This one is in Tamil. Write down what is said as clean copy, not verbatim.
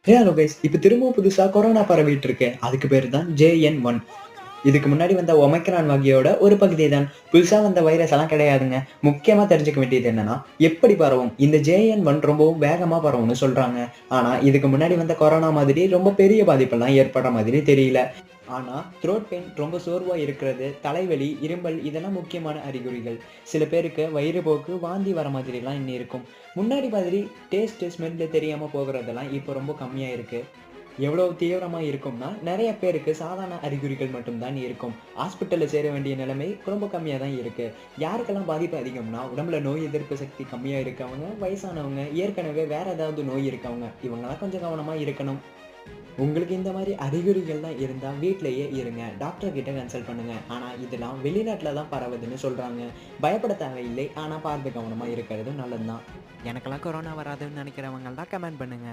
ஹலோ கைஸ், இப்போ திரும்பவும் புதுசா கொரோனா பரவிட்டு இருக்கு. அதுக்கு பேரு தான் JN1. இதுக்கு முன்னாடி வந்த ஒமைக்ரான் வகையோட ஒரு பகுதி தான். புதுசா வந்த வைரஸ் எல்லாம் கிடையாதுங்க. முக்கியமா தெரிஞ்சுக்க வேண்டியது என்னன்னா, எப்படி பரவும்? இந்த JN1 ரொம்பவும் வேகமா பரவும்னு சொல்றாங்க. ஆனா இதுக்கு முன்னாடி வந்த கொரோனா மாதிரி ரொம்ப பெரிய பாதிப்பெல்லாம் ஏற்படுற மாதிரி தெரியல. ஆனா த்ரோட் பெயின், ரொம்ப சோர்வா இருக்கிறது, தலைவலி, இருமல் இதெல்லாம் முக்கியமான அறிகுறிகள். சில பேருக்கு வயிறுபோக்கு, வாந்தி வர மாதிரிலாம் இன்னும் இருக்கும். முன்னாடி மாதிரி டேஸ்ட், ஸ்மெல் தெரியாம போகிறதெல்லாம் இப்போ ரொம்ப கம்மியா இருக்கு. எவ்வளவு தீவிரமா இருக்கும்னா, நிறைய பேருக்கு சாதாரண அறிகுறிகள் மட்டும்தான் இருக்கும். ஹாஸ்பிட்டல்ல சேர வேண்டிய நிலைமை ரொம்ப கம்மியா தான் இருக்கு. யாருக்கெல்லாம் பாதிப்பு அதிகம்னா, உடம்புல நோய் எதிர்ப்பு சக்தி கம்மியா இருக்கவங்க, வயசானவங்க, ஏற்கனவே வேற ஏதாவது நோய் இருக்கவங்க, இவங்கெல்லாம் கொஞ்சம் கவனமா இருக்கணும். உங்களுக்கு இந்த மாதிரி அறிகுறிகள்லாம் இருந்தா வீட்லயே இருங்க. டாக்டர் கிட்ட கன்சல்ட் பண்ணுங்க. ஆனா இதெல்லாம் வெளிநாட்டுல தான் பரவுதுன்னு சொல்றாங்க. பயப்பட தேவையில்லை. ஆனா பார்த்து கவனமா இருக்கிறது நல்லதுதான். எனக்கெல்லாம் கொரோனா வராதுன்னு நினைக்கிறவங்கலாம் கமெண்ட் பண்ணுங்க.